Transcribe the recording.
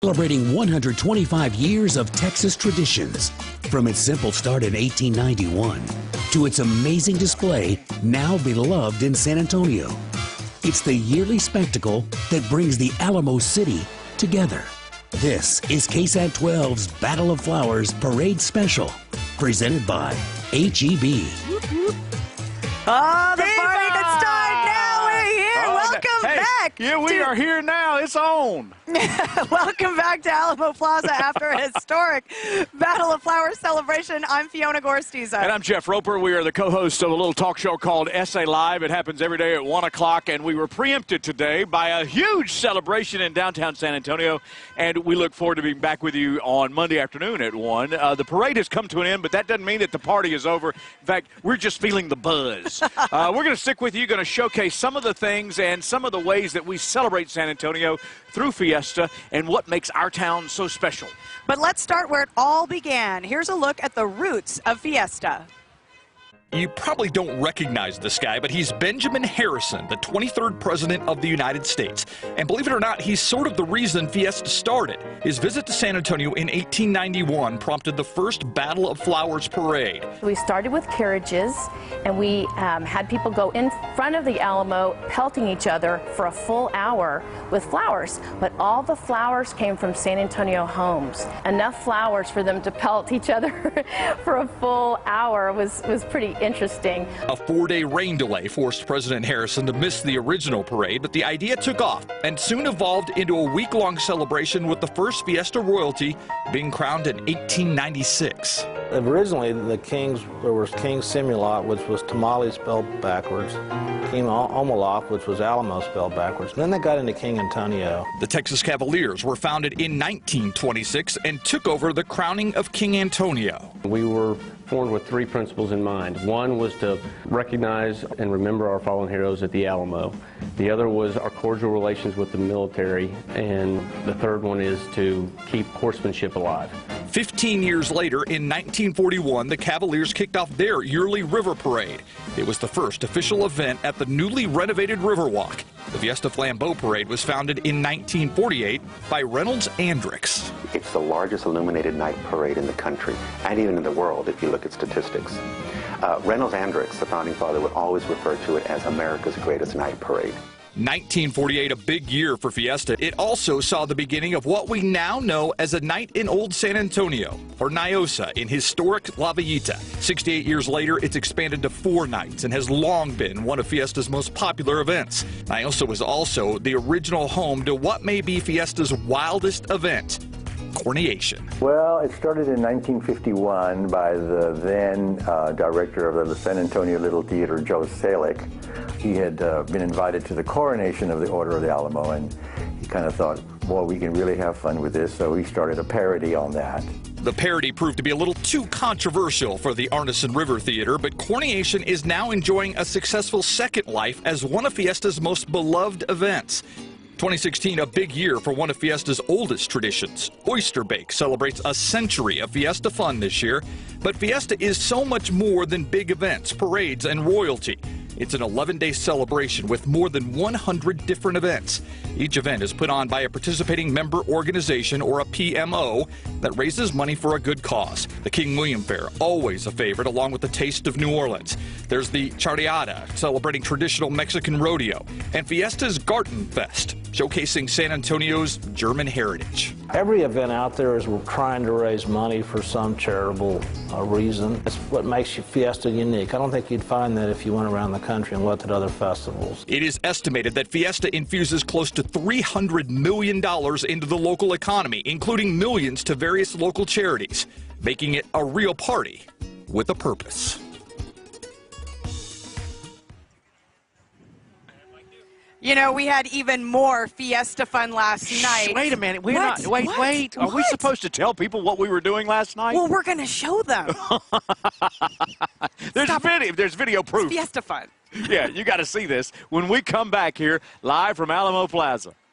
Celebrating 125 years of Texas traditions. From its simple start in 1891 to its amazing display, now beloved in San Antonio. It's the yearly spectacle that brings the Alamo City together. This is KSAT12's Battle of Flowers Parade Special, presented by HEB. Oh, the party can start now. We're here. Welcome back. Yeah, we are here now. It's on. Welcome back to Alamo Plaza after a historic Battle of Flowers celebration. I'm Fiona Gorstiza. And I'm Jeff Roper. We are the co-hosts of a little talk show called SA Live. It happens every day at 1 o'clock, and we were preempted today by a huge celebration in downtown San Antonio, and we look forward to being back with you on Monday afternoon at 1. The parade has come to an end, but that doesn't mean that the party is over. In fact, we're just feeling the buzz. We're going to stick with you, going to showcase some of the things and some of the ways that we celebrate San Antonio through Fiesta and what makes our town so special. But let's start where it all began. Here's a look at the roots of Fiesta. You probably don't recognize this guy, but he's Benjamin Harrison, the 23rd President of the United States. And believe it or not, he's sort of the reason Fiesta started. His visit to San Antonio in 1891 prompted the first Battle of Flowers parade. We started with carriages, and we had people go in front of the Alamo pelting each other for a full hour with flowers. But all the flowers came from San Antonio homes. Enough flowers for them to pelt each other for a full hour was pretty interesting. A 4-day rain delay forced President Harrison to miss the original parade, but the idea took off and soon evolved into a week-long celebration with the first Fiesta royalty being crowned in 1896. Originally, there was King Simulot, which was tamale spelled backwards, King Omaloff, which was Alamo spelled backwards. Then they got into King Antonio. The Texas Cavaliers were founded in 1926 and took over the crowning of King Antonio. We were formed with three principles in mind. One was to recognize and remember our fallen heroes at the Alamo. The other was our cordial relations with the military. And the third one is to keep horsemanship alive. 15 years later, in 1941, the Cavaliers kicked off their yearly river parade. It was the first official event at the newly renovated Riverwalk. The Fiesta Flambeau Parade was founded in 1948 by Reynolds Andrix. It's the largest illuminated night parade in the country, and even in the world, if you look at statistics. Reynolds Andrix, the founding father, would always refer to it as America's greatest night parade. 1948, a big year for Fiesta. It also saw the beginning of what we now know as a night in Old San Antonio, or Niosa, in historic La Villita. 68 years later, it's expanded to 4 nights and has long been one of Fiesta's most popular events. Niosa was also the original home to what may be Fiesta's wildest event, Coronation. Well, it started in 1951 by the then director of the San Antonio Little Theater, Joe Salick. He had been invited to the coronation of the Order of the Alamo, and he kind of thought, boy, we can really have fun with this, so he started a parody on that. The parody proved to be a little too controversial for the Arneson River Theater, but Coronation is now enjoying a successful second life as one of Fiesta's most beloved events. 2016, a big year for one of Fiesta's oldest traditions. Oyster Bake celebrates a century of Fiesta fun this year, but Fiesta is so much more than big events, parades, and royalty. It's an 11-day celebration with more than 100 different events. Each event is put on by a participating member organization, or a PMO, that raises money for a good cause. The King William Fair, always a favorite, along with the Taste of New Orleans. There's the Charreada, celebrating traditional Mexican rodeo, and Fiesta's Garten Fest, showcasing San Antonio's German heritage. Every event out there is trying to raise money for some charitable reason. That's what makes Fiesta unique. I don't think you'd find that if you went around the country and looked at other festivals. It is estimated that Fiesta infuses close to $300 million into the local economy, including millions to various local charities, making it a real party with a purpose. You know, we had even more Fiesta fun last night. Wait a minute. Wait. Are we supposed to tell people what we were doing last night? Well, we're going to show them. There's video proof. It's Fiesta fun. Yeah, you got to see this when we come back here live from Alamo Plaza.